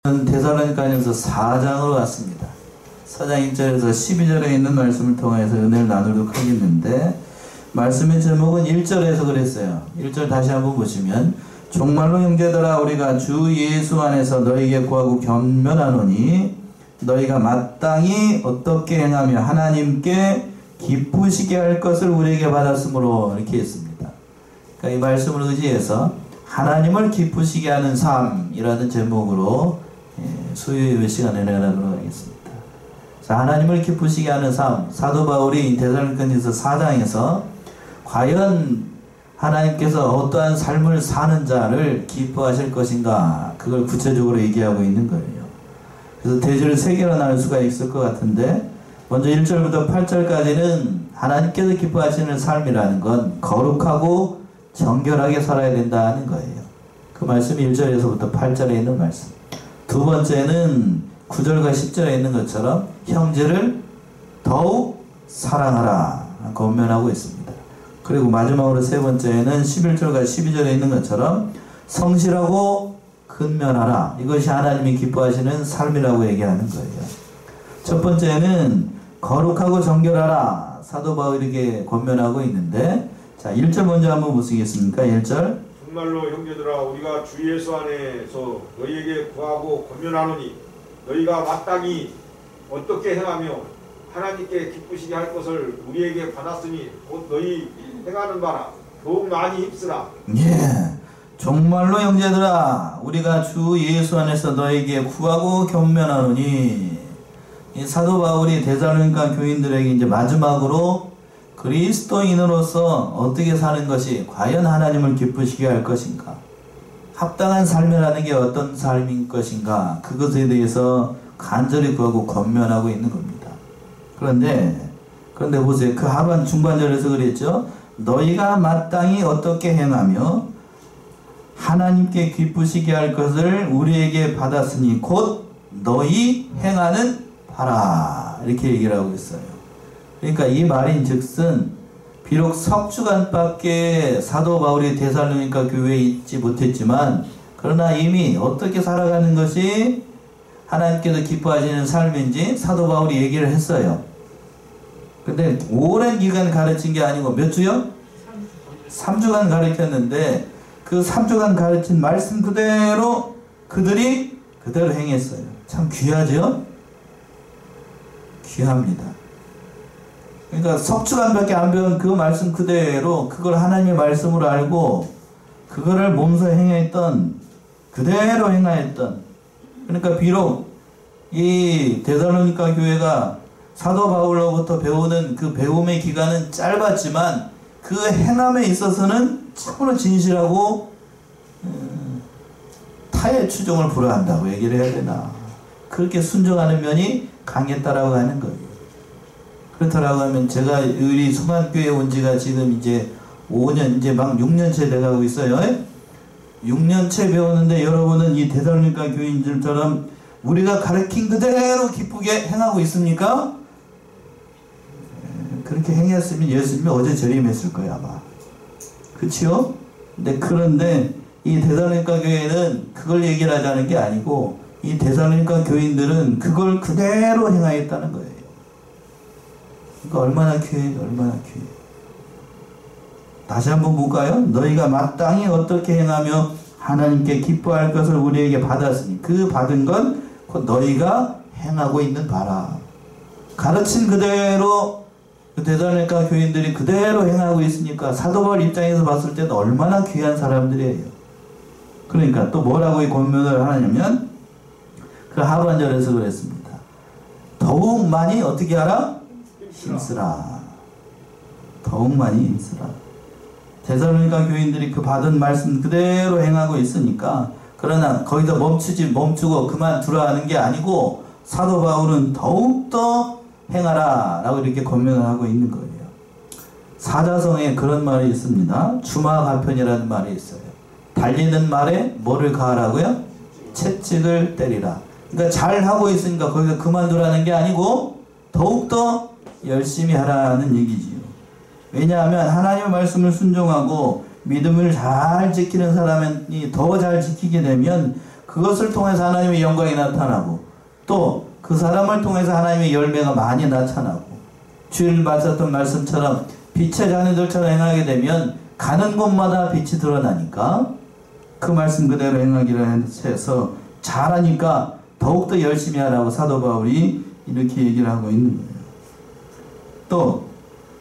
데살로니가전서 4장으로 왔습니다. 4장 1절에서 12절에 있는 말씀을 통해서 은혜를 나누도록 하겠는데, 말씀의 제목은 1절에서 그랬어요. 1절 다시 한번 보시면, 종말로 형제들아 우리가 주 예수 안에서 너희에게 구하고 겸면하노니 너희가 마땅히 어떻게 행하며 하나님께 기쁘시게 할 것을 우리에게 받았으므로, 이렇게 했습니다. 그러니까 이 말씀을 의지해서 하나님을 기쁘시게 하는 삶이라는 제목으로 수요일 시간에 내려가도록 하겠습니다. 자, 하나님을 기쁘시게 하는 삶, 사도 바울이 데살로니가전서 4장에서 과연 하나님께서 어떠한 삶을 사는 자를 기뻐하실 것인가, 그걸 구체적으로 얘기하고 있는 거예요. 그래서 대지를 3개로 나눌 수가 있을 것 같은데, 먼저 1절부터 8절까지는 하나님께서 기뻐하시는 삶이라는 건 거룩하고 정결하게 살아야 된다는 거예요. 그 말씀이 1절에서부터 8절에 있는 말씀. 두 번째는 9절과 10절에 있는 것처럼 형제를 더욱 사랑하라 권면하고 있습니다. 그리고 마지막으로 세 번째는 11절과 12절에 있는 것처럼 성실하고 근면하라, 이것이 하나님이 기뻐하시는 삶이라고 얘기하는 거예요. 첫 번째는 거룩하고 정결하라, 사도 바울에게 권면하고 있는데, 자, 1절 먼저 한번 보시겠습니까? 1절. 정말로 형제들아 우리가 주 예수 안에서 너희에게 구하고 권면하노니 너희가 마땅히 어떻게 행하며 하나님께 기쁘시게 할 것을 우리에게 받았으니 곧 너희 행하는 바라 더욱 많이 힘쓰라. 예, 정말로 형제들아 우리가 주 예수 안에서 너희에게 구하고 겸면하노니, 이 사도 바울이 데살로니가 교인들에게 이제 마지막으로 그리스도인으로서 어떻게 사는 것이 과연 하나님을 기쁘시게 할 것인가, 합당한 삶이라는 게 어떤 삶인 것인가, 그것에 대해서 간절히 구하고 권면하고 있는 겁니다. 그런데 보세요. 그 하반 중반절에서 그랬죠. 너희가 마땅히 어떻게 행하며 하나님께 기쁘시게 할 것을 우리에게 받았으니 곧 너희 행하는 바라, 이렇게 얘기를 하고 있어요. 그러니까 이 말인즉슨 비록 석주간밖에 사도 바울이 데살로니가 교회에 있지 못했지만, 그러나 이미 어떻게 살아가는 것이 하나님께서 기뻐하시는 삶인지 사도 바울이 얘기를 했어요. 근데 오랜 기간 가르친 게 아니고 몇 주요? 3주간 가르쳤는데, 그 3주간 가르친 말씀 그대로 그들이 그대로 행했어요. 참 귀하죠? 귀합니다. 그러니까 석주간밖에 안 배운 그 말씀 그대로, 그걸 하나님의 말씀으로 알고 그거를 몸소 행했던, 그대로 행하였던, 그러니까 비록 이 데살로니가 교회가 사도 바울로부터 배우는 그 배움의 기간은 짧았지만 그 행함에 있어서는 참으로 진실하고 타의 추종을 불허한다고 얘기를 해야 되나, 그렇게 순종하는 면이 강했다라고 하는 거예요. 그렇다라고 하면, 제가 우리 소만교회에 온 지가 지금 이제 5년, 이제 막 6년째 돼가고 있어요. 6년째 배우는데 여러분은 이 데살로니가 교인들처럼 우리가 가르친 그대로 기쁘게 행하고 있습니까? 그렇게 행했으면 예수님이 어제 재림했을 거예요, 아마. 그치요? 그런데 이 데살로니가 교회는 그걸 얘기를 하자는 게 아니고, 이 데살로니가 교인들은 그걸 그대로 행하였다는 거예요. 그러니까 얼마나 귀해요, 얼마나 귀해요. 다시 한번 볼까요? 너희가 마땅히 어떻게 행하며 하나님께 기뻐할 것을 우리에게 받았으니 그 받은 건 곧 너희가 행하고 있는 바라. 가르친 그대로 그 데살로니가 교인들이 그대로 행하고 있으니까 사도 바울 입장에서 봤을 때는 얼마나 귀한 사람들이에요. 그러니까 또 뭐라고 권면을 하냐면, 그 하반절에서 그랬습니다. 더욱 많이 어떻게 하라? 힘쓰라. 더욱 많이 힘쓰라. 데살로니가 교인들이 그 받은 말씀 그대로 행하고 있으니까, 그러나 거기서 멈추고 그만두라 하는 게 아니고, 사도 바울은 더욱더 행하라 라고 이렇게 권면을 하고 있는 거예요. 사자성에 그런 말이 있습니다. 주마가편이라는 말이 있어요. 달리는 말에 뭐를 가하라고요? 채찍을 때리라. 그러니까 잘하고 있으니까 거기서 그만두라는 게 아니고 더욱더 열심히 하라는 얘기지요. 왜냐하면 하나님의 말씀을 순종하고 믿음을 잘 지키는 사람이 더 잘 지키게 되면 그것을 통해서 하나님의 영광이 나타나고 또 그 사람을 통해서 하나님의 열매가 많이 나타나고 주일 말씀했던 말씀처럼 빛의 자녀들처럼 행하게 되면 가는 곳마다 빛이 드러나니까 그 말씀 그대로 행하기를 해서 잘하니까 더욱더 열심히 하라고 사도 바울이 이렇게 얘기를 하고 있는 거예요. 또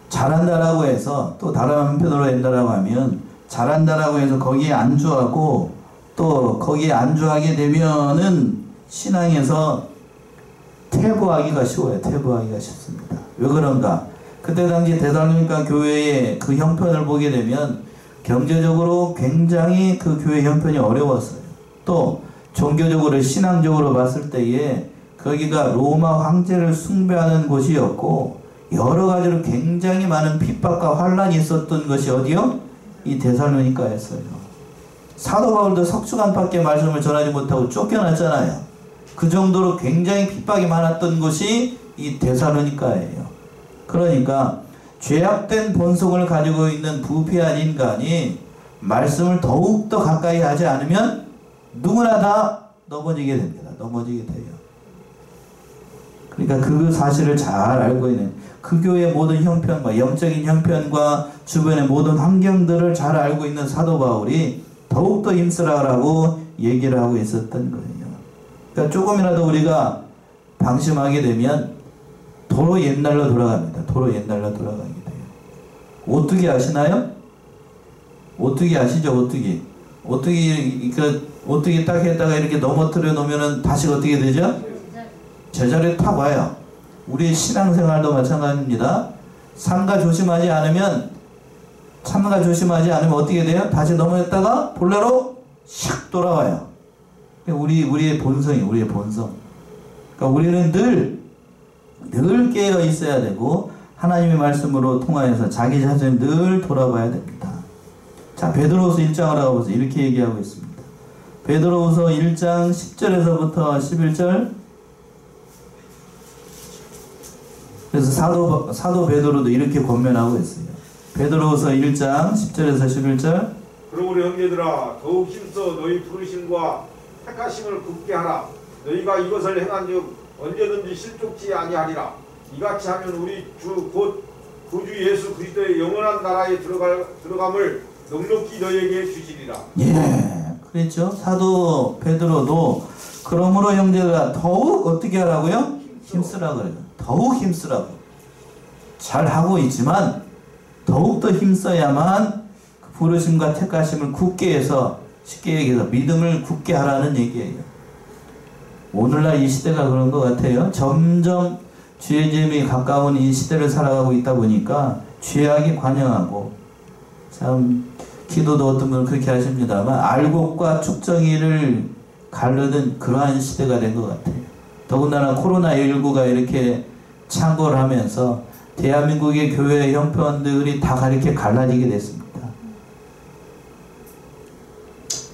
잘한다라고 해서 또 다른 한편으로 한다라고 하면 잘한다라고 해서 거기에 안주하고 또 거기에 안주하게 되면은 신앙에서 퇴보하기가 쉬워요. 퇴보하기가 쉽습니다. 왜 그런가? 그때 당시 데살로니가 교회의 그 형편을 보게 되면 경제적으로 굉장히 그 교회 형편이 어려웠어요. 또 종교적으로 신앙적으로 봤을 때에 거기가 로마 황제를 숭배하는 곳이었고 여러 가지로 굉장히 많은 핍박과 환란이 있었던 것이 어디요? 이 데살로니가였어요. 사도 바울도 석주간밖에 말씀을 전하지 못하고 쫓겨났잖아요. 그 정도로 굉장히 핍박이 많았던 곳이 이 데살로니가예요. 그러니까 죄악된 본성을 가지고 있는 부패한 인간이 말씀을 더욱더 가까이 하지 않으면 누구나 다 넘어지게 됩니다. 넘어지게 돼요. 그러니까 그 사실을 잘 알고 있는 그 교회의 모든 형편과 영적인 형편과 주변의 모든 환경들을 잘 알고 있는 사도 바울이 더욱더 힘쓰라고 얘기를 하고 있었던 거예요. 그러니까 조금이라도 우리가 방심하게 되면 도로 옛날로 돌아갑니다. 도로 옛날로 돌아가게 돼요. 오뚜기 아시나요? 오뚜기 아시죠? 오뚜기. 오뚜기 딱 했다가 이렇게 넘어뜨려 놓으면은 다시 어떻게 되죠? 제자리에 탁 와요. 우리의 신앙생활도 마찬가지입니다. 삼가 조심하지 않으면 어떻게 돼요? 다시 넘어졌다가 본래로 샥 돌아와요. 우리의 본성이 우리의 본성. 그러니까 우리는 늘 깨어 있어야 되고 하나님의 말씀으로 통하여서 자기 자신을 늘 돌아봐야 됩니다. 자, 베드로후서 1장을 하고 보세요. 이렇게 얘기하고 있습니다. 베드로후서 1장 10절에서부터 11절. 그래서 사도 베드로도 이렇게 권면하고 있어요. 베드로후서 1장 10절에서 11절. 그러므로 형제들아 더욱 힘써 너희 부르심과 택하심을 굳게 하라. 너희가 이것을 행한즉 언제든지 실족치 아니하리라. 이같이 하면 우리 주 곧 구주 예수 그리스도의 영원한 나라에 들어감을 넉넉히 너희에게 주시리라. 예, 그랬죠. 사도 베드로도 그러므로 형제들아 더욱 어떻게 하라고요? 힘쓰라 그래요. 더욱 힘쓰라고. 잘하고 있지만 더욱더 힘써야만 그 부르심과 택하심을 굳게 해서 쉽게 얘기해서 믿음을 굳게 하라는 얘기예요. 오늘날 이 시대가 그런 것 같아요. 점점 죄짐이 가까운 이 시대를 살아가고 있다 보니까 죄악이 관영하고 참 기도도 어떤 분은 그렇게 하십니다만 알곡과 축정이를 가르는 그러한 시대가 된 것 같아요. 더군다나 코로나19가 이렇게 창궐을 하면서 대한민국의 교회 형편들이 다 이렇게 갈라지게 됐습니다.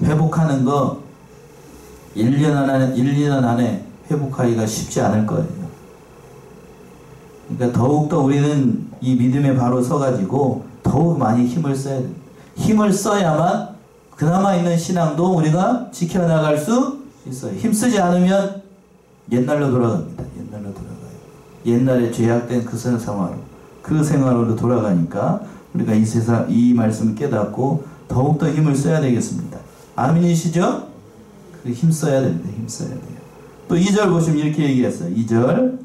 회복하는 거 1년 안에 회복하기가 쉽지 않을 거예요. 그러니까 더욱더 우리는 이 믿음에 바로 서가지고 더욱 많이 힘을 써야 돼요. 힘을 써야만 그나마 있는 신앙도 우리가 지켜나갈 수 있어요. 힘쓰지 않으면 옛날로 돌아갑니다. 옛날로 돌아가요. 옛날에 죄악된 그 생활로 돌아가니까 우리가 이 말씀을 깨닫고 더욱더 힘을 써야 되겠습니다. 아멘이시죠? 힘써야 됩니다. 힘써야 돼요. 또 2절 보시면 이렇게 얘기했어요. 2절.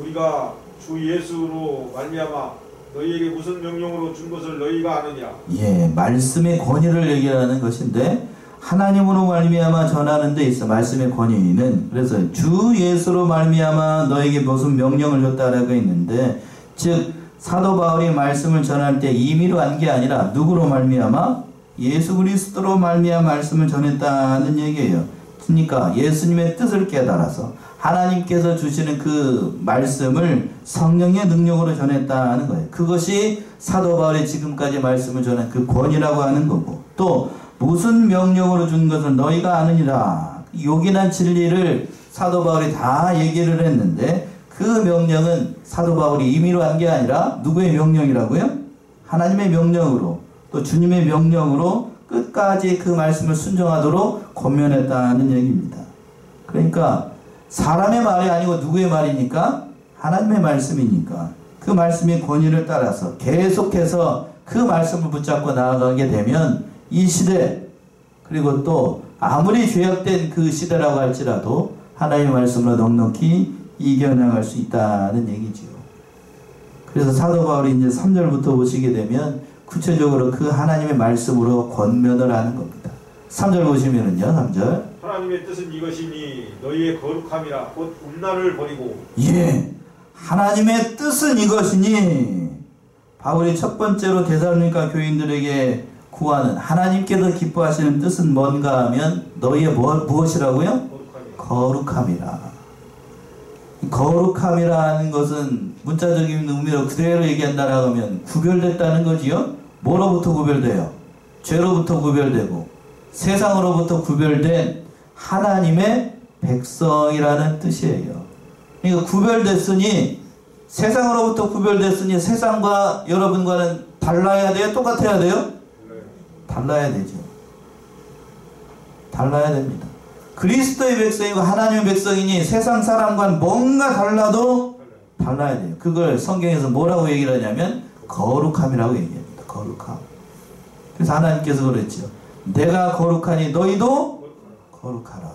우리가 주 예수로 말미암아 너희에게 무슨 명령으로 준 것을 너희가 아느냐. 예, 말씀의 권위를 얘기하는 것인데 하나님으로 말미암아 전하는 데 있어. 말씀의 권위는 그래서 주 예수로 말미암아 너에게 무슨 명령을 줬다라고 했는데 즉 사도 바울이 말씀을 전할 때 임의로 한 게 아니라 누구로 말미암아? 예수 그리스도로 말미암아 말씀을 전했다는 얘기예요. 그러니까 예수님의 뜻을 깨달아서 하나님께서 주시는 그 말씀을 성령의 능력으로 전했다는 거예요. 그것이 사도 바울이 지금까지 말씀을 전한 그 권위라고 하는 거고 또 무슨 명령으로 준 것을 너희가 아느니라. 요긴한 진리를 사도 바울이 다 얘기를 했는데 그 명령은 사도 바울이 임의로 한 게 아니라 누구의 명령이라고요? 하나님의 명령으로 또 주님의 명령으로 끝까지 그 말씀을 순종하도록 권면했다는 얘기입니다. 그러니까 사람의 말이 아니고 누구의 말이니까? 하나님의 말씀이니까 그 말씀의 권위를 따라서 계속해서 그 말씀을 붙잡고 나아가게 되면 이 시대, 그리고 또 아무리 죄악된 그 시대라고 할지라도 하나님의 말씀으로 넉넉히 이겨나갈 수 있다는 얘기지요. 그래서 사도 바울이 이제 3절부터 보시게 되면 구체적으로 그 하나님의 말씀으로 권면을 하는 겁니다. 3절 보시면은요, 3절. 하나님의 뜻은 이것이니 너희의 거룩함이라 곧 음란을 버리고. 예, 하나님의 뜻은 이것이니, 바울이 첫 번째로 데살로니가 교인들에게 구하는 하나님께서 기뻐하시는 뜻은 뭔가 하면 너희의 무엇이라고요? 거룩함이라. 거룩함이라는 것은 문자적인 의미로 그대로 얘기한다라고 하면 구별됐다는 거지요. 뭐로부터 구별돼요? 죄로부터 구별되고 세상으로부터 구별된 하나님의 백성이라는 뜻이에요. 그러니까 구별됐으니, 세상으로부터 구별됐으니 세상과 여러분과는 달라야 돼요? 똑같아야 돼요? 달라야 되죠. 달라야 됩니다. 그리스도의 백성이고 하나님의 백성이니 세상 사람과는 뭔가 달라도 달라야 돼요. 그걸 성경에서 뭐라고 얘기를 하냐면 거룩함이라고 얘기합니다. 거룩함. 그래서 하나님께서 그랬죠. 내가 거룩하니 너희도 거룩하라.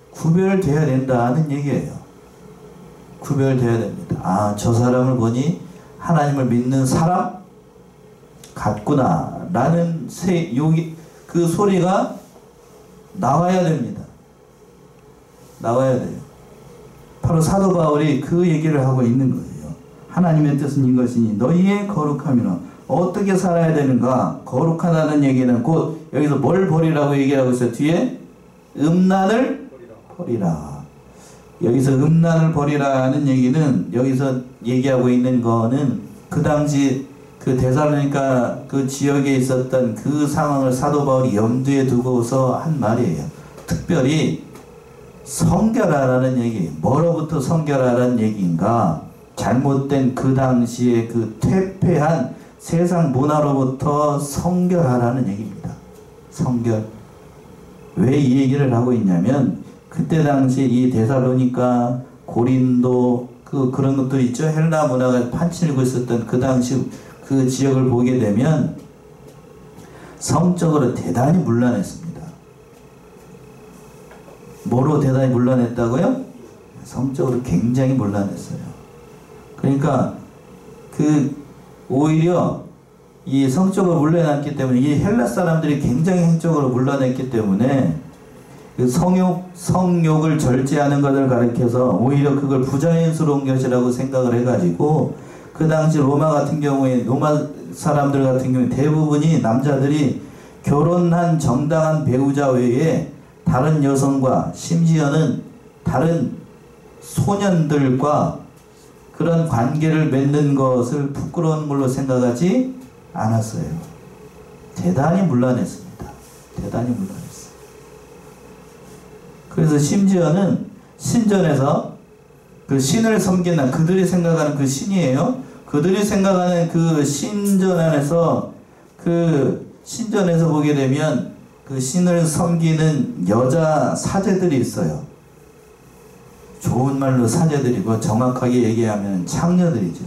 구별되어야 된다는 얘기예요. 구별되어야 됩니다. 아, 저 사람을 보니 하나님을 믿는 사람 같구나 라는 그 소리가 나와야 됩니다. 나와야 돼요. 바로 사도 바울이 그 얘기를 하고 있는 거예요. 하나님의 뜻은 이것이니 너희의 거룩함이라. 어떻게 살아야 되는가? 거룩하다는 얘기는 곧 여기서 뭘 버리라고 얘기하고 있어요. 뒤에 음란을 버리라. 여기서 음란을 버리라는 얘기는, 여기서 얘기하고 있는 거는 그 당시 그 데살로니가 그 지역에 있었던 그 상황을 사도 바울이 염두에 두고서 한 말이에요. 특별히 성결하라는 얘기. 뭐로부터 성결하라는 얘기인가? 잘못된 그 당시에 그 퇴폐한 세상 문화로부터 성결하라는 얘기입니다. 성결. 왜 이 얘기를 하고 있냐면, 그때 당시 이 데살로니가, 고린도, 그런 것들 있죠. 헬라 문화가 판치고 있었던 그 당시 그 지역을 보게 되면 성적으로 대단히 문란했습니다. 뭐로 대단히 문란했다고요? 성적으로 굉장히 문란했어요. 그러니까 오히려 이 성적으로 문란했기 때문에, 이 헬라 사람들이 굉장히 행적으로 문란했기 때문에 그 성욕을 절제하는 것을 가리켜서 오히려 그걸 부자연스러운 것이라고 생각을 해가지고, 그 당시 로마 같은 경우에, 로마 사람들 같은 경우에 대부분이 남자들이 결혼한 정당한 배우자 외에 다른 여성과, 심지어는 다른 소년들과 그런 관계를 맺는 것을 부끄러운 걸로 생각하지 않았어요. 대단히 문란했습니다. 대단히 문란했어요. 그래서 심지어는 신전에서 그 신을 섬기는, 그들이 생각하는 그 신이에요. 그들이 생각하는 그 신전 안에서, 그 신전에서 보게 되면 그 신을 섬기는 여자 사제들이 있어요. 좋은 말로 사제들이고 정확하게 얘기하면 창녀들이죠.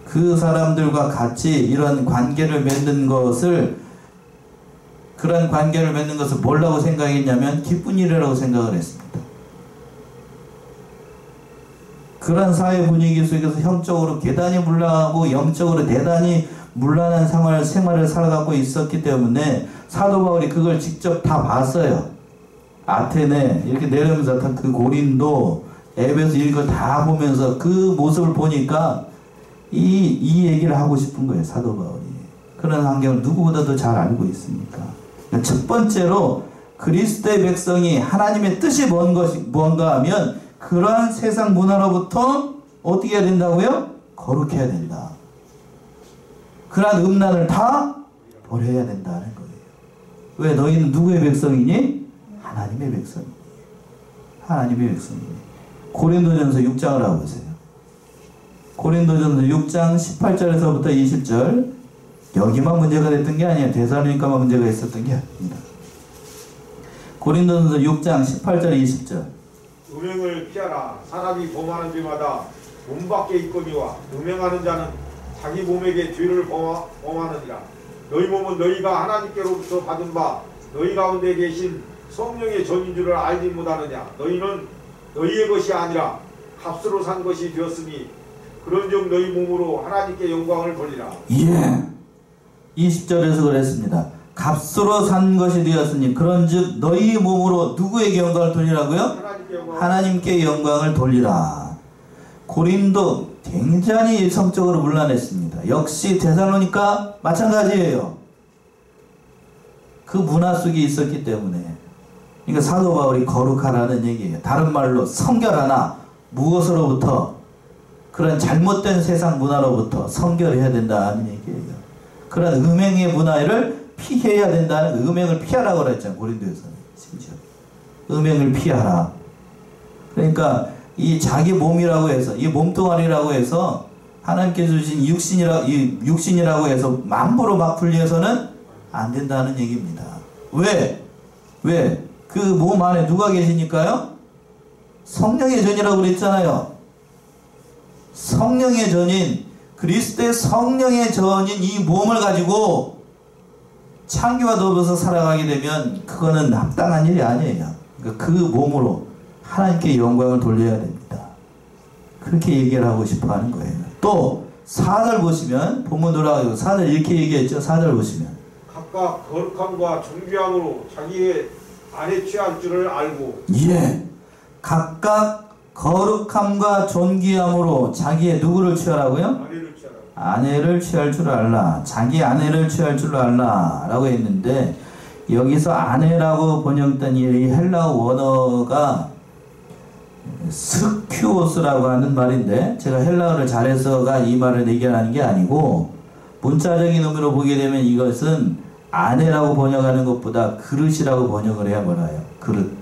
그 사람들과 같이 이런 관계를 맺는 것을, 그런 관계를 맺는 것을 뭐라고 생각했냐면 기쁜 일이라고 생각을 했습니다. 그런 사회 분위기 속에서 형적으로 대단히 문란하고 영적으로 대단히 문란한 생활을 살아가고 있었기 때문에 사도 바울이 그걸 직접 다 봤어요. 아테네 이렇게 내려오면서 그 고린도, 에베소 이걸 다 보면서 그 모습을 보니까 이 얘기를 하고 싶은 거예요. 사도 바울이. 그런 환경을 누구보다도 잘 알고 있으니까. 그러니까 첫 번째로 그리스도의 백성이 하나님의 뜻이 뭔가 하면 그러한 세상 문화로부터 어떻게 해야 된다고요? 거룩해야 된다. 그러한 음란을 다 버려야 된다는 거예요. 왜? 너희는 누구의 백성이니? 하나님의 백성이니. 하나님의 백성이니. 고린도전서 6장을 하고 보세요. 고린도전서 6장 18절에서부터 20절. 여기만 문제가 됐던 게 아니에요. 데살로니가만 문제가 있었던 게 아닙니다. 고린도전서 6장 18절 20절. 음행을 피하라. 사람이 범하는 죄마다 몸 밖에 있거니와 음행하는 자는 자기 몸에게 죄를 범하느니라. 너희 몸은 너희가 하나님께로부터 받은 바 너희 가운데 계신 성령의 전인 줄을 알지 못하느냐. 너희는 너희의 것이 아니라 값으로 산 것이 되었으니 그런즉 너희 몸으로 하나님께 영광을 돌리라. 예, 20절에서 그랬습니다. 값으로 산 것이 되었으니 그런즉 너희 몸으로 누구에게 영광을 돌리라고요? 하나님께 영광을 돌리라. 고린도 굉장히 성적으로 문란했습니다. 역시 데살로니가 마찬가지예요. 그 문화 속에 있었기 때문에. 그러니까 사도 바울이 거룩하라는 얘기예요. 다른 말로 성결하나 무엇으로부터? 그런 잘못된 세상 문화로부터 성결해야 된다는 얘기예요. 그런 음행의 문화를 피해야 된다는, 음행을 피하라고 그랬잖아요. 고린도에서는 심지어 음행을 피하라. 그러니까 이 자기 몸이라고 해서, 이 몸뚱아리라고 해서 하나님께서 주신 육신이라고 해서 만부로 막 분리해서는 안 된다는 얘기입니다. 왜? 그 몸 안에 누가 계시니까요? 성령의 전이라고 그랬잖아요. 성령의 전인, 그리스도의 성령의 전인 이 몸을 가지고 창기와 더불어서 살아가게 되면 그거는 합당한 일이 아니에요. 그러니까 그 몸으로 하나님께 영광을 돌려야 됩니다. 그렇게 얘기를 하고 싶어 하는 거예요. 또 4절 보시면, 본문 돌아가고 4절 이렇게 얘기했죠. 4절 보시면 각각 거룩함과 존귀함으로 자기의 안에 취할 줄을 알고. 예, 각각 거룩함과 존귀함으로 자기의 누구를 취하라고요? 아내를 취하라. 아내를 취할 줄 알라. 자기 아내를 취할 줄 알라 라고 했는데, 여기서 아내라고 번역된 이 헬라어 원어가 스큐오스라고 하는 말인데, 제가 헬라어를 잘해서가 이 말을 얘기하는 게 아니고 문자적인 의미로 보게 되면 이것은 아내라고 번역하는 것보다 그릇이라고 번역을 해야 몰라요. 그릇.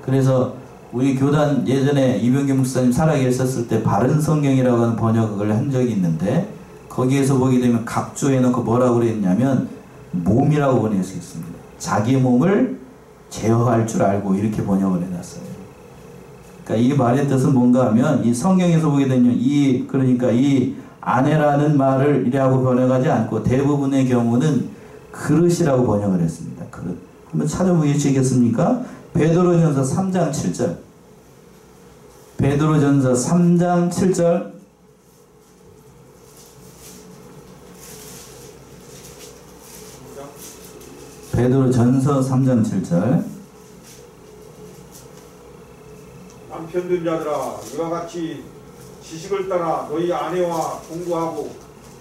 그래서 우리 교단 예전에 이병규 목사님 살아계셨을 때 바른 성경이라고 하는 번역을 한 적이 있는데, 거기에서 보게 되면 각조해 놓고 뭐라고 그랬냐면 몸이라고 번역할 수 있습니다. 자기 몸을 제어할 줄 알고 이렇게 번역을 해놨어요. 그러니까 이 말의 뜻은 뭔가 하면, 이 성경에서 보게 되면 그러니까 이 아내라는 말을 이라고 번역하지 않고 대부분의 경우는 그릇이라고 번역을 했습니다. 그릇. 한번 찾아보시겠습니까? 베드로전서 3장 7절. 베드로전서 3장 7절. 베드로전서 3장 7절. 남편된 자들아, 이와 같이 지식을 따라 너희 아내와 공부하고,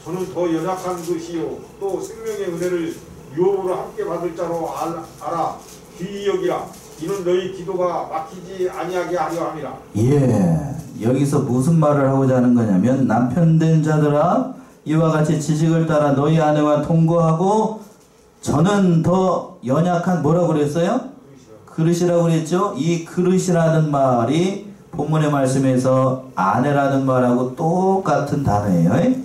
저는 더 연약한 것이요 또 생명의 은혜를 유업으로 함께 받을 자로 알아 귀히 여기라. 이는 너희 기도가 막히지 아니하게 하려 함이라. 예, 여기서 무슨 말을 하고자 하는 거냐면, 남편된 자들아 이와 같이 지식을 따라 너희 아내와 통고하고, 저는 더 연약한 뭐라고 그랬어요? 그릇이라고 그랬죠. 이 그릇이라는 말이 본문의 말씀에서 아내라는 말하고 똑같은 단어예요.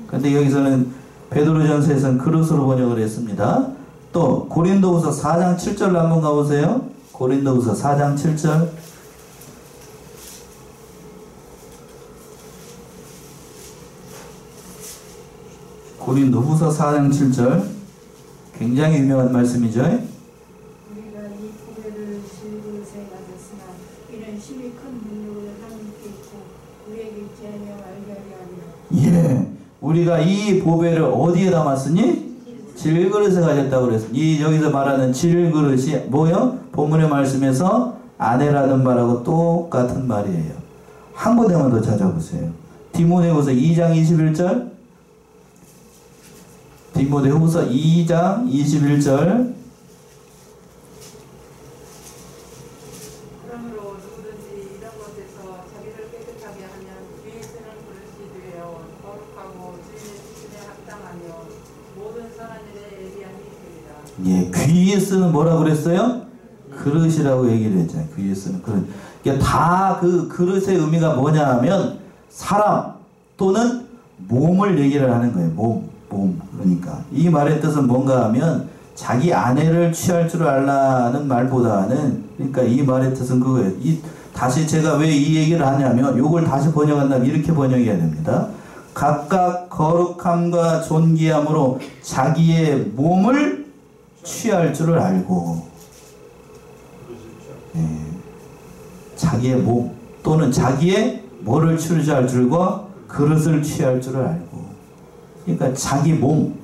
근데 여기서는 베드로전서에서는 그릇으로 번역을 했습니다. 또 고린도후서 4장 7절로 한번 가보세요. 고린도후서 4장 7절. 고린도후서 4장 7절. 굉장히 유명한 말씀이죠. 우리가 이 보배를 질그릇에 가졌으나 이는 심히 큰 능력을 하나님께 있고 우리에게 있지 아니하여 알게 하려 함이라. 예, 우리가 이 보배를 어디에 담았으니? 질그릇에 가졌다고 그랬습니다. 여기서 말하는 질그릇이 뭐요? 본문의 말씀에서 아내라는 말하고 똑같은 말이에요. 한 군데만 더 찾아보세요. 디모데후서 2장 21절. 디모데후서 2장 21절. 그러므로 누구든지 이런 것에서 자기를 깨끗하게 하면 귀에 쓰는 그릇이 되어 거룩하고 주인의 수준에 합당하며 모든 선한 일에 예비함이 되리라. 예, 귀에 쓰는 뭐라고 그랬어요? 그릇이라고 얘기를 했잖아요. 귀에 쓰는 그릇. 그러니까 다 그 그릇의 의미가 뭐냐 하면 사람 또는 몸을 얘기를 하는 거예요. 몸. 몸. 그러니까 이 말의 뜻은 뭔가 하면 자기 아내를 취할 줄 알라는 말보다는, 그러니까 이 말의 뜻은 그거예요. 다시 제가 왜 이 얘기를 하냐면 요걸 다시 번역한다면 이렇게 번역해야 됩니다. 각각 거룩함과 존귀함으로 자기의 몸을 취할 줄을 알고, 자기의 몸 또는 자기의 뭐를 취할 줄과 그릇을 취할 줄을 알고, 그러니까 자기 몸.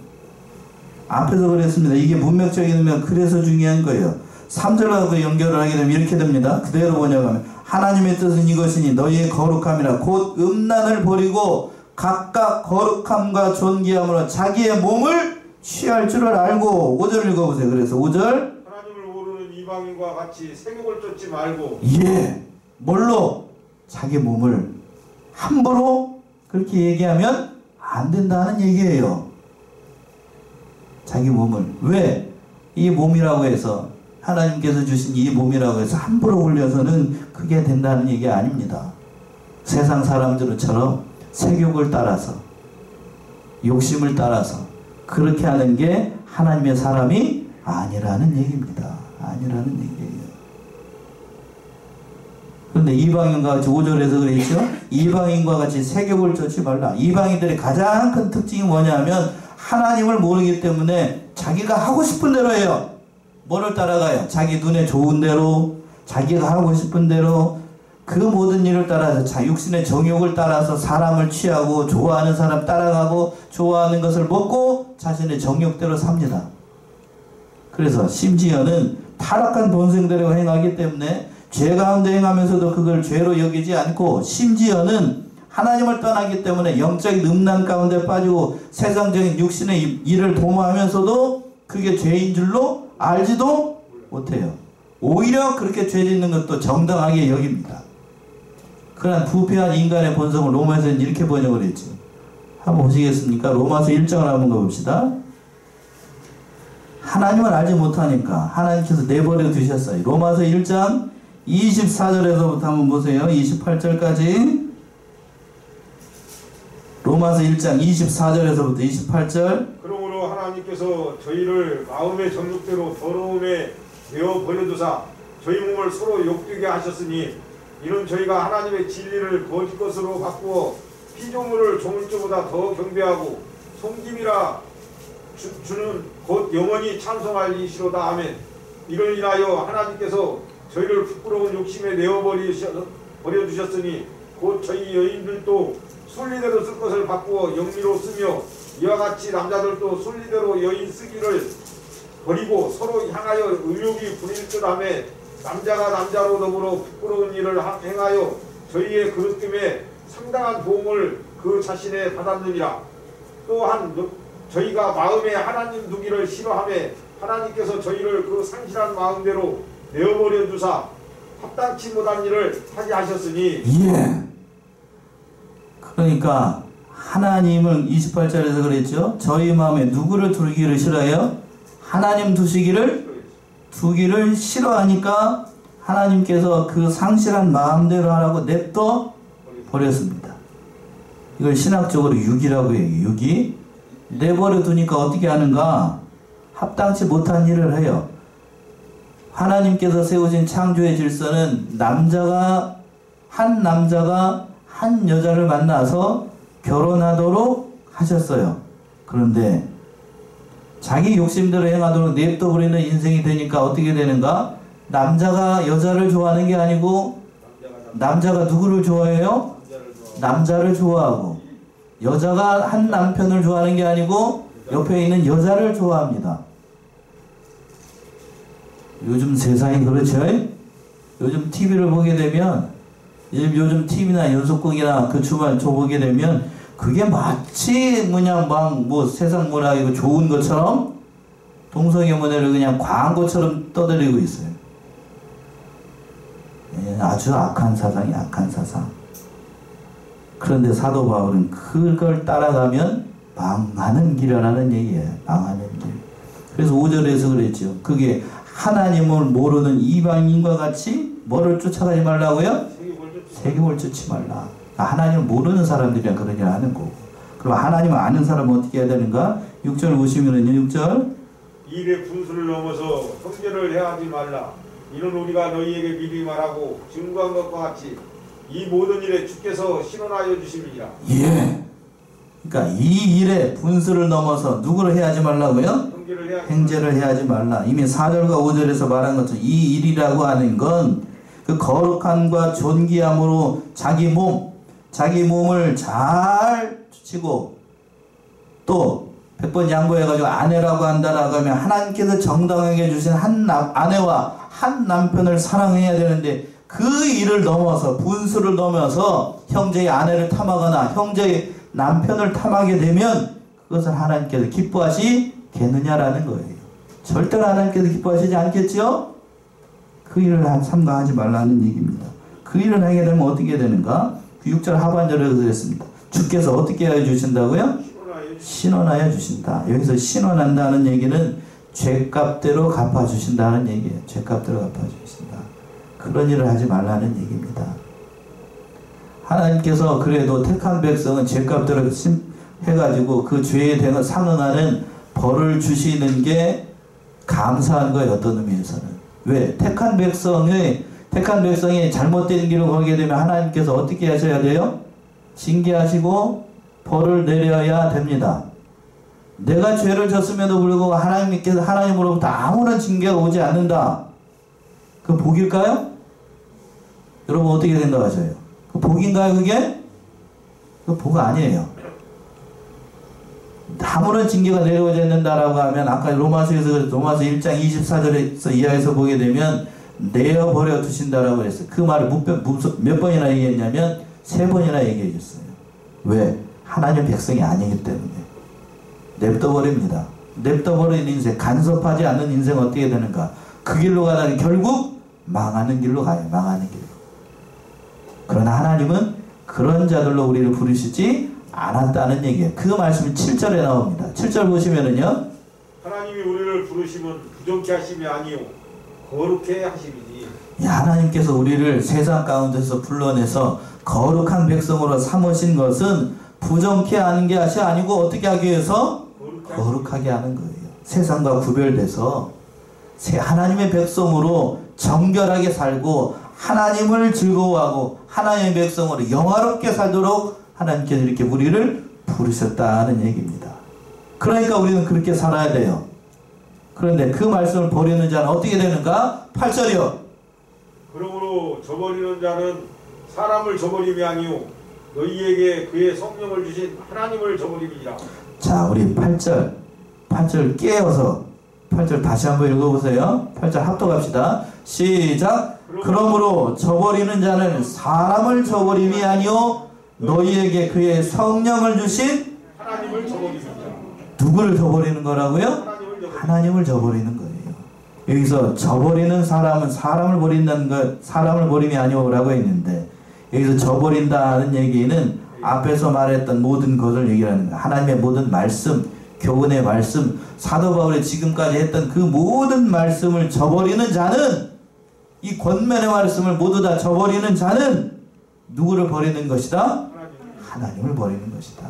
앞에서 그랬습니다. 이게 문맥적이면 그래서 중요한 거예요. 3절하고 연결을 하게 되면 이렇게 됩니다. 그대로 번역하면 하나님의 뜻은 이것이니 너희의 거룩함이라 곧 음란을 버리고 각각 거룩함과 존귀함으로 자기의 몸을 취할 줄을 알고. 5절 읽어보세요. 그래서 5절 하나님을 모르는 이방인과 같이 세욕을 쫓지 말고. 예, 뭘로? 자기 몸을 함부로 그렇게 얘기하면 안 된다는 얘기예요. 자기 몸을. 왜? 이 몸이라고 해서, 하나님께서 주신 이 몸이라고 해서 함부로 굴려서는 그게 된다는 얘기 아닙니다. 세상 사람들처럼 세욕을 따라서, 욕심을 따라서 그렇게 하는 게 하나님의 사람이 아니라는 얘기입니다. 아니라는 얘기예요. 그런데 이방인과 같이 5절에서 그랬죠. 이방인과 같이 세욕을 쫓지 말라. 이방인들의 가장 큰 특징이 뭐냐면 하나님을 모르기 때문에 자기가 하고 싶은 대로 해요. 뭐를 따라가요? 자기 눈에 좋은 대로, 자기가 하고 싶은 대로 그 모든 일을 따라서 자 육신의 정욕을 따라서 사람을 취하고 좋아하는 사람 따라가고 좋아하는 것을 먹고 자신의 정욕대로 삽니다. 그래서 심지어는 타락한 본성대로 행하기 때문에 죄 가운데 행하면서도 그걸 죄로 여기지 않고, 심지어는 하나님을 떠나기 때문에 영적인 음란 가운데 빠지고 세상적인 육신의 일을 도모하면서도 그게 죄인 줄로 알지도 못해요. 오히려 그렇게 죄 짓는 것도 정당하게 여깁니다. 그러한 부패한 인간의 본성을 로마에서는 이렇게 번역을 했죠. 한번 보시겠습니까? 로마서 1장을 한번 가봅시다. 하나님을 알지 못하니까 하나님께서 내버려 두셨어요. 로마서 1장 24절에서부터 한번 보세요. 28절까지. 로마서 1장 24절에서부터 28절. 그러므로 하나님께서 저희를 마음의 정욕대로 더러움에 내어 버려두사 저희 몸을 서로 욕되게 하셨으니 이는 저희가 하나님의 진리를 거짓 것으로 바꾸어 피조물을 조물주보다 더 경배하고 섬김이라 주는 곧 영원히 찬송할 이시로다. 아멘. 이를 인하여 하나님께서 저희를 부끄러운 욕심에 내어 버려두셨으니 곧 저희 여인들도 순리대로 쓸 것을 바꾸어 영리로 쓰며 이와 같이 남자들도 순리대로 여인 쓰기를 버리고 서로 향하여 의욕이 부릴 듯하며 남자가 남자로 더불어 부끄러운 일을 행하여 저희의 그릇됨에 상당한 도움을 그 자신에 받았느니라. 또한 저희가 마음에 하나님 두기를 싫어하며 하나님께서 저희를 그 상실한 마음대로 내어버려 두사 합당치 못한 일을 하게 하셨으니. 예. 그러니까 하나님을 28절에서 그랬죠. 저희 마음에 누구를 두기를 싫어해요? 하나님 두기를 싫어하니까 하나님께서 그 상실한 마음대로 하라고 냅둬 버렸습니다. 이걸 신학적으로 유기라고 해요. 유기. 내버려 두니까 어떻게 하는가? 합당치 못한 일을 해요. 하나님께서 세우신 창조의 질서는 한 남자가 한 여자를 만나서 결혼하도록 하셨어요. 그런데 자기 욕심대로 행하도록 냅둬버리는 인생이 되니까 어떻게 되는가? 남자가 여자를 좋아하는 게 아니고 남자가 누구를 좋아해요? 남자를 좋아하고, 여자가 한 남편을 좋아하는 게 아니고 옆에 있는 여자를 좋아합니다. 요즘 세상이 그렇죠? 요즘 TV를 보게 되면, 요즘 TV나 연속극이나 그 주말 보게 되면 그게 마치 그냥 막 뭐 세상 문화 이거 좋은 것처럼 동성애문화를 그냥 광고처럼 떠들이고 있어요. 예, 아주 악한 사상이 악한 사상. 그런데 사도 바울은 그걸 따라가면 망하는 길이라는 얘기예요. 망하는 길. 그래서 5절에서 그랬죠. 그게 하나님을 모르는 이방인과 같이 뭐를 쫓아가지 말라고요? 세겜을 쫓지 말라. 하나님을 모르는 사람들이랑 그런 일 하는 거고, 그럼 하나님을 아는 사람은 어떻게 해야 되는가? 6절 보시면은요. 6절 일의 분수를 넘어서 형제를 해하지 말라. 이는 우리가 너희에게 미리 말하고 증거한 것과 같이 이 모든 일에 주께서 신원하여 주심이니라. 예. 그러니까 이 일에 분수를 넘어서 누구를 해하지 말라고요? 형제를 해하지 말라. 이미 4절과 5절에서 말한 것처럼 이 일이라고 하는 건 그 거룩함과 존귀함으로 자기 몸을 잘 지키고 또 100번 양보해가지고 아내라고 한다라고 하면 하나님께서 정당하게 주신 아내와 한 남편을 사랑해야 되는데 그 일을 넘어서 분수를 넘어서 형제의 아내를 탐하거나 형제의 남편을 탐하게 되면 그것을 하나님께서 기뻐하시겠느냐라는 거예요. 절대로 하나님께서 기뻐하시지 않겠죠? 그 일을 삼가하지 말라는 얘기입니다. 그 일을 하게 되면 어떻게 되는가? 6절 하반절에서 그랬습니다. 주께서 어떻게 하여 주신다고요? 신원하여 주신다. 여기서 신원한다는 얘기는 죄값대로 갚아주신다는 얘기예요. 죄값대로 갚아주신다. 그런 일을 하지 말라는 얘기입니다. 하나님께서 그래도 택한 백성은 죄값대로 해가지고 그 죄에 대해 상응하는 벌을 주시는 게 감사한 거예요. 어떤 의미에서는. 왜? 택한 백성이 잘못된 길을 걸게 되면 하나님께서 어떻게 하셔야 돼요? 징계하시고 벌을 내려야 됩니다. 내가 죄를 졌음에도 불구하고 하나님으로부터 아무런 징계가 오지 않는다. 그 복일까요? 여러분 어떻게 생각하세요? 그 복인가요 그게? 그 복 아니에요. 아무런 징계가 내려오지 않는다라고 하면 아까 로마서 1장 24절에서 이하에서 보게 되면 내어버려 두신다라고 했어요. 그 말을 몇 번이나 얘기했냐면 3번이나 얘기해 줬어요. 왜? 하나님 백성이 아니기 때문에 냅둬버립니다. 냅둬버리는 인생, 간섭하지 않는 인생 어떻게 되는가? 그 길로 가다니 결국 망하는 길로 가요. 망하는 길로. 그러나 하나님은 그런 자들로 우리를 부르시지 않았다는 얘기예요. 그 말씀이 7절에 나옵니다. 7절 보시면은요. 하나님이 우리를 부르시면 부정케 하심이 아니요 거룩해 하심이니. 하나님께서 우리를 세상 가운데서 불러내서 거룩한 백성으로 삼으신 것은 부정케 하는 게 아니고 어떻게 하기 위해서? 거룩하게 하는 거예요. 세상과 구별돼서 하나님의 백성으로 정결하게 살고 하나님을 즐거워하고 하나님의 백성으로 영화롭게 살도록 하나님께서 이렇게 우리를 부르셨다는 얘기입니다. 그러니까 우리는 그렇게 살아야 돼요. 그런데 그 말씀을 버리는 자는 어떻게 되는가? 8절이요. 그러므로 저버리는 자는 사람을 저버림이 아니요 너희에게 그의 성령을 주신 하나님을 저버림이라. 자, 우리 8절 깨어서 8절 다시 한번 읽어보세요. 8절 합독합시다. 시작. 그러므로 저버리는 자는 사람을 저버림이 아니요 너희에게 그의 성령을 주신 하나님을 저버립니다. 누구를 저버리는 거라고요? 하나님을 저버리는 거예요. 여기서 저버리는 사람은 사람을 버린다는 것, 사람을 버림이 아니오라고 했는데 여기서 저버린다는 얘기는 앞에서 말했던 모든 것을 얘기하는 거예요. 하나님의 모든 말씀, 교훈의 말씀, 사도 바울이 지금까지 했던 그 모든 말씀을 저버리는 자는, 이 권면의 말씀을 모두 다 저버리는 자는 누구를 버리는 것이다? 하나님을 버리는 것이다.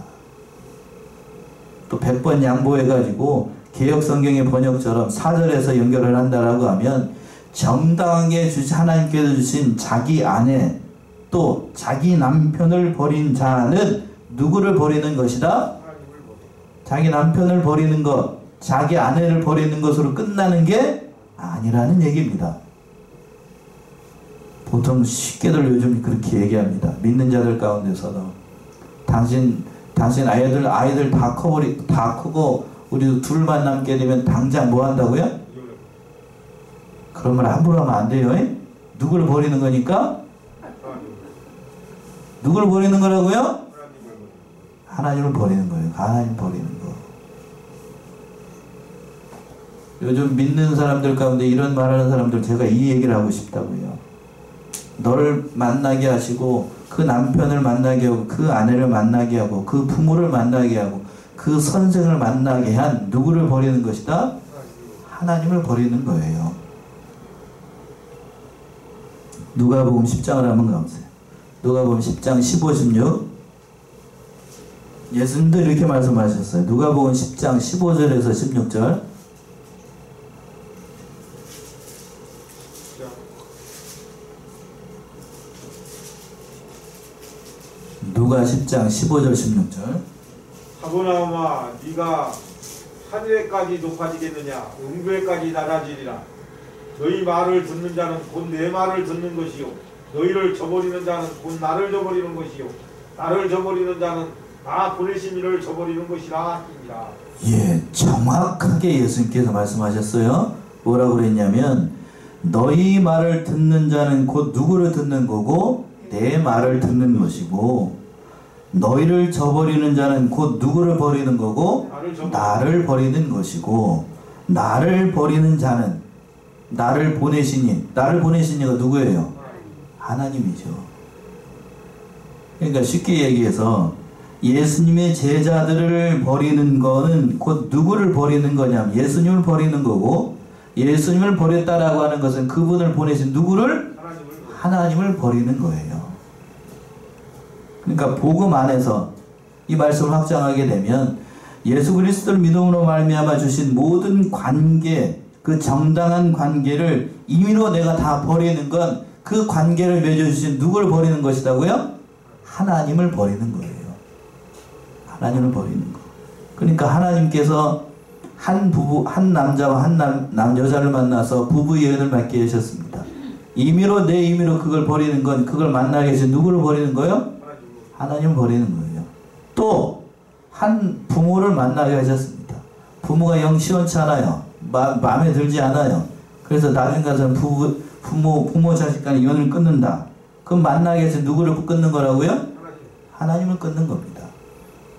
또 100번 양보해가지고 개혁성경의 번역처럼 4절에서 연결을 한다라고 하면 정당하게 하나님께서 주신 자기 아내 또 자기 남편을 버린 자는 누구를 버리는 것이다? 자기 남편을 버리는 것, 자기 아내를 버리는 것으로 끝나는 게 아니라는 얘기입니다. 보통 쉽게들 요즘 그렇게 얘기합니다. 믿는 자들 가운데서도 당신 아이들 다 크고 우리도 둘만 남게 되면 당장 뭐 한다고요? 그런 말 함부로 하면 안 돼요. 누구를 버리는 거니까? 누구를 버리는 거라고요? 하나님을 버리는 거예요. 하나님 버리는 거. 요즘 믿는 사람들 가운데 이런 말하는 사람들 제가 이 얘기를 하고 싶다고요. 너를 만나게 하시고 그 남편을 만나게 하고 그 아내를 만나게 하고 그 부모를 만나게 하고 그 선생을 만나게 한 누구를 버리는 것이다? 하나님을 버리는 거예요. 누가복음 10장을 한번 가보세요. 누가복음 10장 15, 16. 예수님도 이렇게 말씀하셨어요. 누가복음 10장 15절에서 16절. 누가 10장 15절 16절. 가버나움아 네가 하늘에까지 높아지겠느냐 음부에까지 낮아지리라. 너희 말을 듣는 자는 곧 내 말을 듣는 것이요 너희를 저버리는 자는 곧 나를 저버리는 것이요 나를 저버리는 자는 나 보내신 이를 저버리는 것이라 하니라. 예, 정확하게 예수님께서 말씀하셨어요. 뭐라고 그랬냐면 너희 말을 듣는 자는 곧 누구를 듣는 거고 내 말을 듣는 것이고 너희를 저버리는 자는 곧 누구를 버리는 거고 나를 버리는 것이고 나를 버리는 자는 나를 보내신 이, 나를 보내신 이가 누구예요? 하나님이죠. 그러니까 쉽게 얘기해서 예수님의 제자들을 버리는 거는 곧 누구를 버리는 거냐면 예수님을 버리는 거고 예수님을 버렸다라고 하는 것은 그분을 보내신 누구를? 하나님을 버리는 거예요. 그러니까 복음 안에서 이 말씀을 확장하게 되면 예수 그리스도를 믿음으로 말미암아 주신 모든 관계, 그 정당한 관계를 임의로 내가 다 버리는 건 그 관계를 맺어주신 누구를 버리는 것이라고요? 하나님을 버리는 거예요. 하나님을 버리는 거. 그러니까 하나님께서 한 부부, 한 남자와 한 여자를 만나서 부부의 연을 맺게 하셨습니다. 임의로 내 임의로 그걸 버리는 건 그걸 만나게 해서 누구를 버리는 거예요? 하나님을 버리는 거예요. 또 한 부모를 만나게 하셨습니다. 부모가 영 시원치 않아요. 마음에 들지 않아요. 그래서 나중 가서는 부모 자식 간의 연을 끊는다. 그럼 만나게 해서 누구를 끊는 거라고요? 하나님을 끊는 겁니다.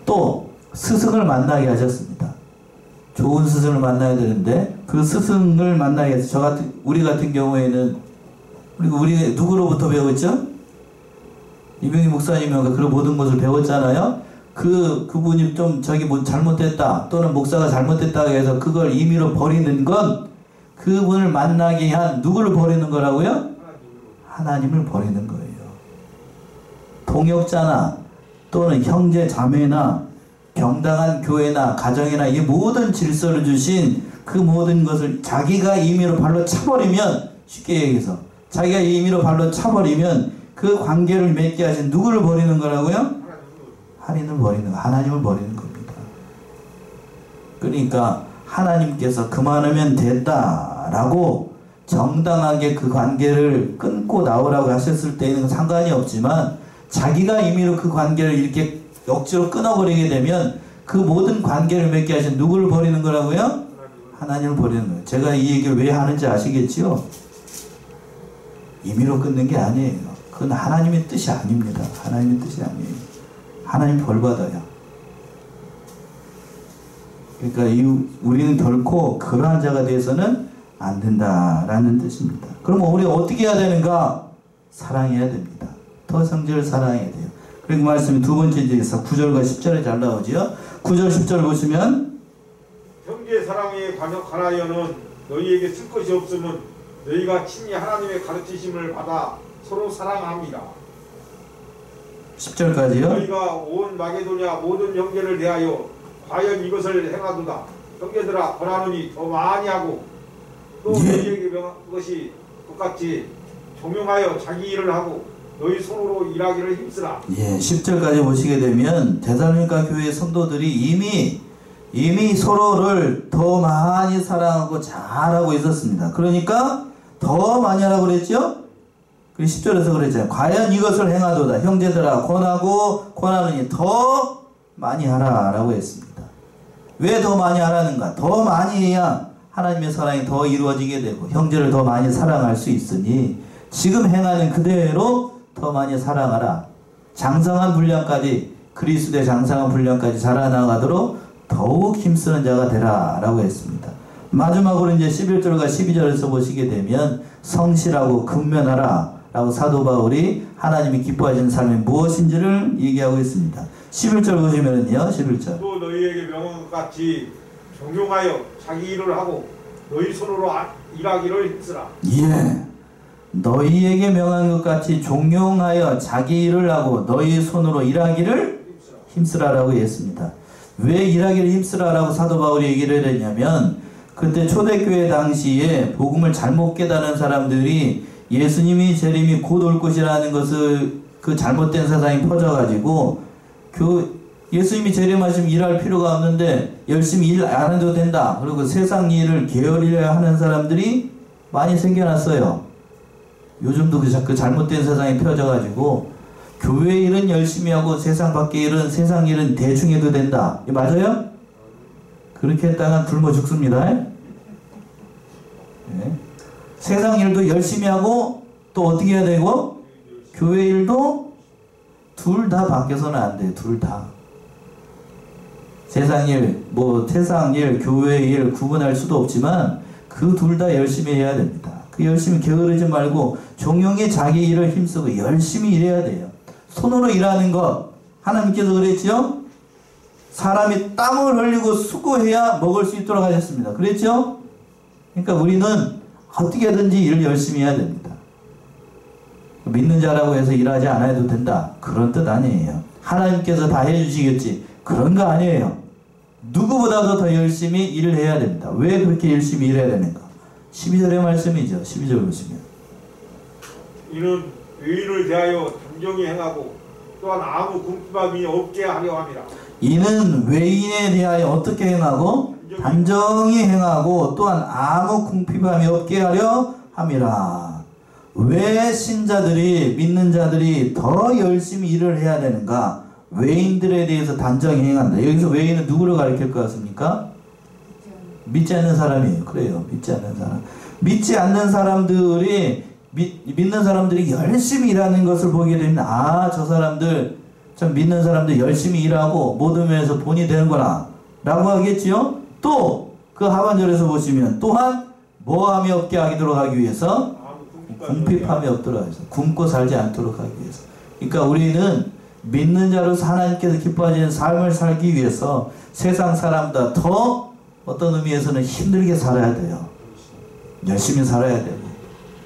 또 스승을 만나게 하셨습니다. 좋은 스승을 만나야 되는데 그 스승을 만나게 해서 우리 같은 경우에는 우리 누구로부터 배웠죠? 이병희 목사님이 그런 모든 것을 배웠잖아요. 그분이 좀 뭐 잘못됐다 또는 목사가 잘못됐다 해서 그걸 임의로 버리는 건 그분을 만나게 한 누구를 버리는 거라고요? 하나님을 버리는 거예요. 동역자나 또는 형제 자매나 경당한 교회나 가정이나 이 모든 질서를 주신 그 모든 것을 자기가 임의로 발로 차버리면 쉽게 얘기해서 자기가 임의로 발로 차버리면 그 관계를 맺게 하신 누구를 버리는 거라고요? 하나님을 버리는 거, 하나님을 버리는 겁니다. 그러니까 하나님께서 그만하면 됐다라고 정당하게 그 관계를 끊고 나오라고 하셨을 때에는 상관이 없지만 자기가 임의로 그 관계를 이렇게 억지로 끊어버리게 되면 그 모든 관계를 맺게 하신 누구를 버리는 거라고요? 하나님을 버리는 거예요. 제가 이 얘기를 왜 하는지 아시겠지요? 임의로 끊는 게 아니에요. 그건 하나님의 뜻이 아닙니다. 하나님의 뜻이 아니에요. 하나님 벌 받아요. 그러니까 우리는 결코 그러한 자가 되어서는 안 된다라는 뜻입니다. 그럼 우리가 어떻게 해야 되는가? 사랑해야 됩니다. 더 성질을 사랑해야 돼요. 그리고 말씀이 두 번째 이제에서 9절과 10절에 잘 나오죠. 9절 10절 보시면 형제 사랑에 관하여는 너희에게 쓸 것이 없으면 너희가 친히 하나님의 가르치심을 받아 서로 사랑합니다. 10절까지요. 너희가 온 마게도냐 모든 형제를 대하여 과연 이것을 행하도다. 형제들아 권하노니 더 많이 하고 또 너희에게 명한 것이 똑같이 종용하여 자기 일을 하고 너희 손으로 일하기를 힘쓰라. 예, 10절까지 보시게 되면 데살로니가 교회 성도들이 이미 서로를 더 많이 사랑하고 잘하고 있었습니다. 그러니까 더 많이 하라고 그랬죠? 10절에서 그랬잖아요. 과연 이것을 행하도다. 형제들아 권하노니 더 많이 하라 라고 했습니다. 왜 더 많이 하라는가? 더 많이 해야 하나님의 사랑이 더 이루어지게 되고 형제를 더 많이 사랑할 수 있으니 지금 행하는 그대로 더 많이 사랑하라. 장성한 분량까지 그리스도의 장성한 분량까지 자라나가도록 더욱 힘쓰는 자가 되라 라고 했습니다. 마지막으로 이제 11절과 12절에서 보시게 되면 성실하고 근면하라 라고 사도 바울이 하나님이 기뻐하시는 삶이 무엇인지를 얘기하고 있습니다. 11절 보시면은요. 11절 또 너희에게 명한 것 같이 종용하여 자기 일을 하고 너희 손으로 일하기를 힘쓰라. 예, 너희에게 명한 것 같이 종용하여 자기 일을 하고 너희 손으로 일하기를 힘쓰라라고 했습니다. 왜 일하기를 힘쓰라라고 사도 바울이 얘기를 했냐면 그때 초대교회 당시에 복음을 잘못 깨달은 사람들이 예수님이 재림이 곧 올 것이라는 것을 그 잘못된 세상이 퍼져가지고 예수님이 재림하시면 일할 필요가 없는데 열심히 일 안 해도 된다. 그리고 세상 일을 게으르려 하는 사람들이 많이 생겨났어요. 요즘도 그 잘못된 세상이 펴져가지고 교회 일은 열심히 하고 세상 밖의 일은 세상 일은 대충 해도 된다. 맞아요? 그렇게 했다가 굶어 죽습니다. 네. 세상 일도 열심히 하고 또 어떻게 해야 되고 교회 일도 둘 다 바뀌어서는 안 돼요. 둘 다. 세상 일, 세상 일, 교회 일 구분할 수도 없지만 그 둘 다 열심히 해야 됩니다. 그 열심히 게으르지 말고 종용의 자기 일을 힘쓰고 열심히 일해야 돼요. 손으로 일하는 것 하나님께서 그랬죠? 사람이 땀을 흘리고 수고해야 먹을 수 있도록 하셨습니다. 그랬죠? 그러니까 우리는 어떻게든지 일을 열심히 해야 됩니다. 믿는 자라고 해서 일하지 않아도 된다. 그런 뜻 아니에요. 하나님께서 다 해주시겠지. 그런 거 아니에요. 누구보다도 더 열심히 일을 해야 됩니다. 왜 그렇게 열심히 일해야 되는가? 12절의 말씀이죠. 12절 보시면. 이는 의인을 대하여 단정히 행하고 또한 아무 궁핍함이 없게 하려 함이라. 이는 외인에 대하여 어떻게 행하고 단정히 행하고 또한 아무 궁핍함이 없게 하려 함이라. 왜 신자들이 믿는 자들이 더 열심히 일을 해야 되는가? 외인들에 대해서 단정히 행한다. 여기서 외인은 누구를 가리킬 것 같습니까? 믿지 않는 사람이에요. 그래요. 믿지 않는 사람. 믿지 않는 사람들이 믿는 사람들이 열심히 일하는 것을 보게 되면 저 사람들 참 믿는 사람들 열심히 일하고 모든 면에서 본이 되는구나 라고 하겠지요. 또 그 하반절에서 보시면 또한 모함이 없게 하도록 하기 위해서 궁핍함이 없도록 하기 위해서 굶고 살지 않도록 하기 위해서. 그러니까 우리는 믿는 자로서 하나님께서 기뻐하시는 삶을 살기 위해서 세상 사람보다 더 어떤 의미에서는 힘들게 살아야 돼요. 열심히 살아야 되고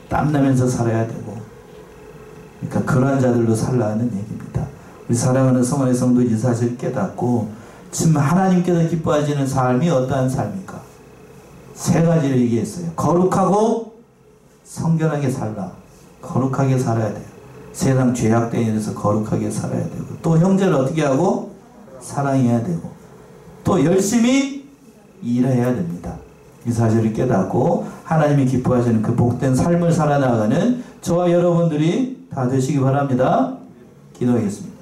땀나면서 살아야 되고. 그러니까 그러한 자들로 살라는 얘기입니다. 우리 사랑하는 성원의 성도 이 사실을 깨닫고 지금 하나님께서 기뻐하시는 삶이 어떠한 삶입니까? 세 가지를 얘기했어요. 거룩하고 성결하게 살라. 거룩하게 살아야 돼요. 세상 죄악된 일에서 거룩하게 살아야 되고 또 형제를 어떻게 하고 사랑해야 되고 또 열심히 일해야 됩니다. 이 사실을 깨닫고 하나님이 기뻐하시는 그 복된 삶을 살아나가는 저와 여러분들이 다 되시기 바랍니다. 기도하겠습니다.